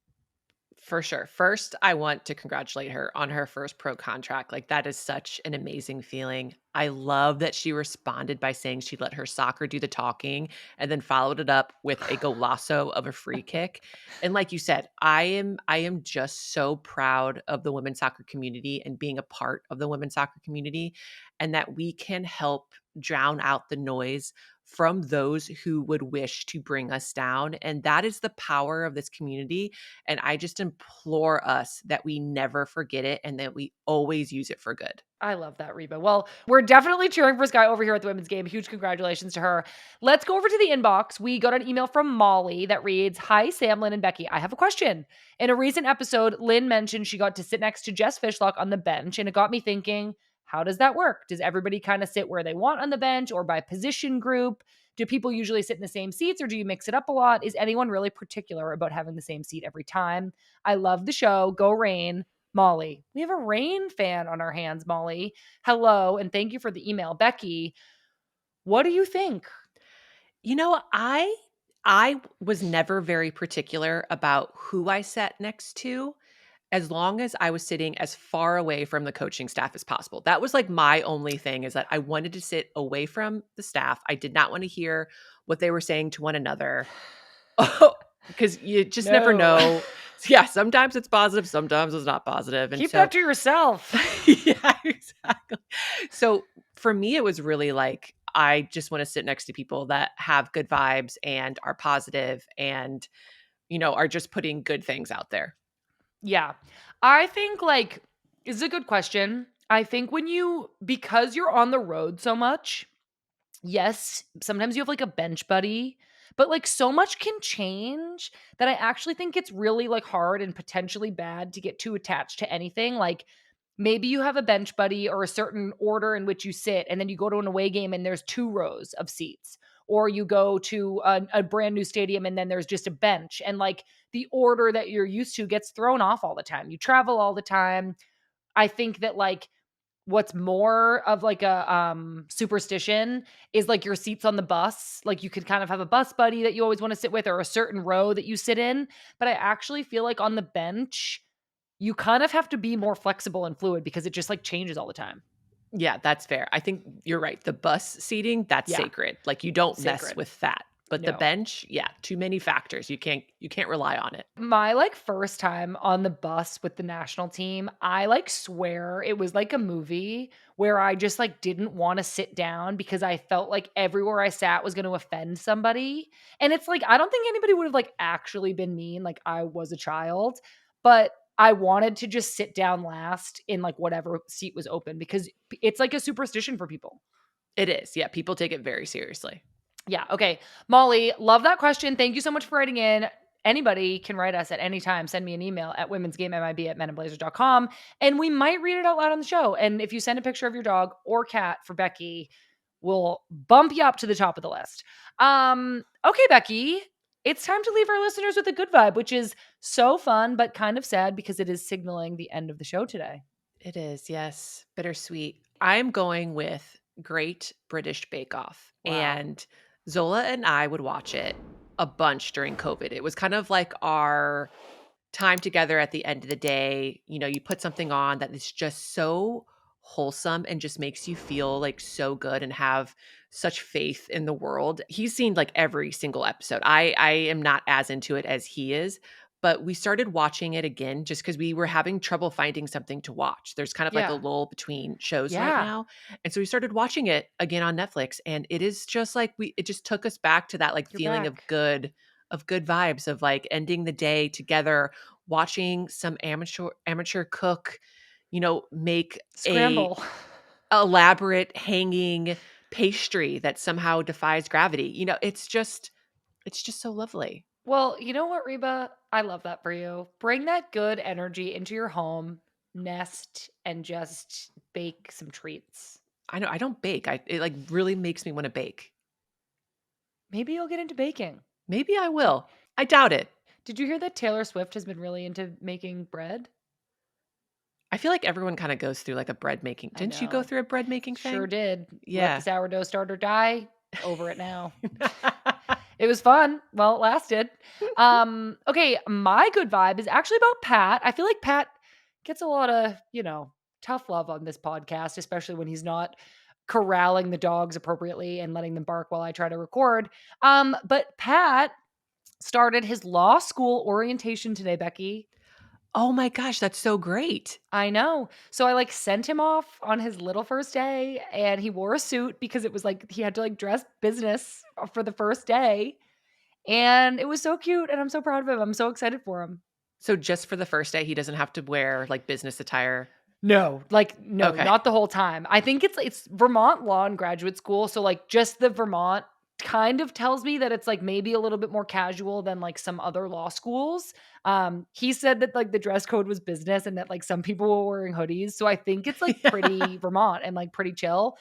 For sure. First, I want to congratulate her on her first pro contract. Like, that is such an amazing feeling. I love that she responded by saying she let her soccer do the talking and then followed it up with a golazo of a free kick. And like you said, I am just so proud of the women's soccer community and being a part of the women's soccer community, and that we can help drown out the noise from those who would wish to bring us down. And that is the power of this community. And I just implore us that we never forget it and that we always use it for good. I love that, Reba. Well, we're definitely cheering for Skye over here at the women's game. Huge congratulations to her. Let's go over to the inbox. We got an email from Molly that reads, "Hi, Sam, Lynn, and Becky. I have a question. In a recent episode, Lynn mentioned she got to sit next to Jess Fishlock on the bench, and it got me thinking, how does that work? Does everybody kind of sit where they want on the bench or by position group? Do people usually sit in the same seats or do you mix it up a lot? Is anyone really particular about having the same seat every time? I love the show. Go Rain." Molly. We have a Rain fan on our hands, Molly. Hello, and thank you for the email. Becky, what do you think? You know, I was never very particular about who I sat next to, as long as I was sitting as far away from the coaching staff as possible. That was like my only thing, is that I wanted to sit away from the staff. I did not want to hear what they were saying to one another. Because you just never No. know. Yeah, sometimes it's positive, sometimes it's not positive. And Keep so that to yourself. yeah, exactly. So for me, it was really like, I just want to sit next to people that have good vibes and are positive and, are just putting good things out there. Yeah. I think like This is a good question. I think because you're on the road so much, yes, sometimes you have like a bench buddy, but like so much can change that I actually think it's really like hard and potentially bad to get too attached to anything. Like maybe you have a bench buddy or a certain order in which you sit, and then you go to an away game and there's 2 rows of seats, or you go to a brand new stadium and then there's just a bench, and like the order that you're used to gets thrown off all the time. You travel all the time. I think that like what's more of like a superstition is like your seats on the bus. Like you could kind of have a bus buddy that you always want to sit with, or a certain row that you sit in. But I actually feel like on the bench, you kind of have to be more flexible and fluid because it just like changes all the time. Yeah, that's fair. I think you're right. The bus seating, that's Yeah. sacred. Like you don't mess Sacred. with that. But the No. bench, yeah, too many factors. You can't rely on it. My, like, first time on the bus with the national team, I, like, swear it was like a movie where I just, like, didn't wanna sit down because I felt like everywhere I sat was gonna offend somebody, and it's like, I don't think anybody would have, like, actually been mean, like, I was a child, but I wanted to just sit down last in, like, whatever seat was open because it's like a superstition for people. It is. Yeah, people take it very seriously. Yeah. Okay. Molly, love that question. Thank you so much for writing in. Anybody can write us at any time. Send me an email at womensgamemib@menandblazers.com and we might read it out loud on the show. And if you send a picture of your dog or cat for Becky, we'll bump you up to the top of the list. Okay, Becky, it's time to leave our listeners with a good vibe, which is so fun, but kind of sad because it is signaling the end of the show today. It is, yes. Bittersweet. I'm going with Great British Bake Off. Wow. And Zola and I would watch it a bunch during COVID. It was kind of like our time together at the end of the day. You know, you put something on that is just so wholesome and just makes you feel like so good and have such faith in the world. He's seen like every single episode. I am not as into it as he is, but we started watching it again just because we were having trouble finding something to watch. There's kind of like a Yeah. lull between shows right Yeah. now. And so we started watching it again on Netflix, and it is just like it just took us back to that like You're feeling back. of good vibes of like ending the day together, watching some amateur cook, make a Scramble. elaborate hanging pastry that somehow defies gravity. It's just so lovely. Well, you know what, Reba? I love that for you. Bring that good energy into your home, nest, and just bake some treats. I know I don't bake. It like really makes me want to bake. Maybe you'll get into baking. Maybe I will. I doubt it. Did you hear that Taylor Swift has been really into making bread? I feel like everyone kind of goes through like a bread making. I Didn't you go know. through a bread making thing? Sure did. Let Yeah. the sourdough starter die. Over it now. It was fun while it lasted. Okay, my good vibe is actually about Pat. I feel like Pat gets a lot of, tough love on this podcast, especially when he's not corralling the dogs appropriately and letting them bark while I try to record. But Pat started his law school orientation today, Becky. Oh my gosh, that's so great. I know. So I like sent him off on his little first day and he wore a suit because it was like he had to like dress business for the first day. And it was so cute and I'm so proud of him. I'm so excited for him. So just for the first day, he doesn't have to wear like business attire. No, Okay. not the whole time. I think it's Vermont Law and Graduate School, so like just the Vermont kind of tells me that it's like maybe a little bit more casual than like some other law schools. He said that like the dress code was business and that like some people were wearing hoodies, so I think it's like pretty Vermont and like pretty chill.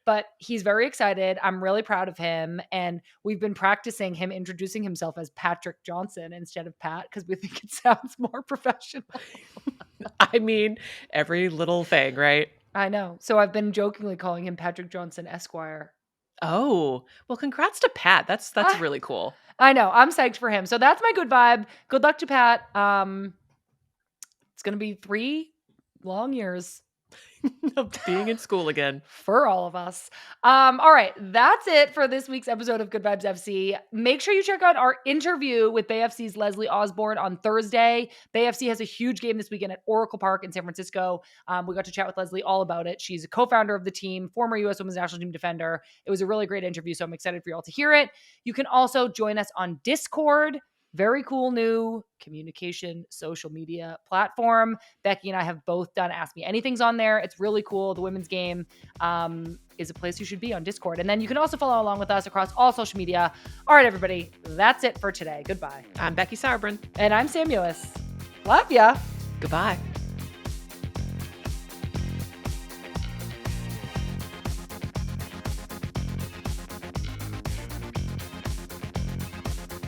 But he's very excited. I'm really proud of him, and we've been practicing him introducing himself as Patrick Johnson instead of Pat because we think it sounds more professional. I mean, every little thing, right? I know. So I've been jokingly calling him Patrick Johnson Esquire. Oh, well, congrats to Pat. That's Ah, really cool. I know. I'm psyched for him. So that's my good vibe. Good luck to Pat. It's gonna be 3 long years Of being in school again. for all of us. All right, that's it for this week's episode of Good Vibes FC. Make sure you check out our interview with Bay FC's Leslie Osborne on Thursday. Bay FC has a huge game this weekend at Oracle Park in San Francisco. We got to chat with Leslie all about it. She's a co-founder of the team, former U.S. Women's National Team defender. It was a really great interview, so I'm excited for you all to hear it. You can also join us on Discord. Very cool new communication social media platform. Becky and I have both done Ask Me Anythings on there. It's really cool. The women's game is a place you should be on Discord. And then you can also follow along with us across all social media. All right, everybody, that's it for today. Goodbye. I'm Becky Sauerbrunn. And I'm Sam Ewis. Love ya. Goodbye.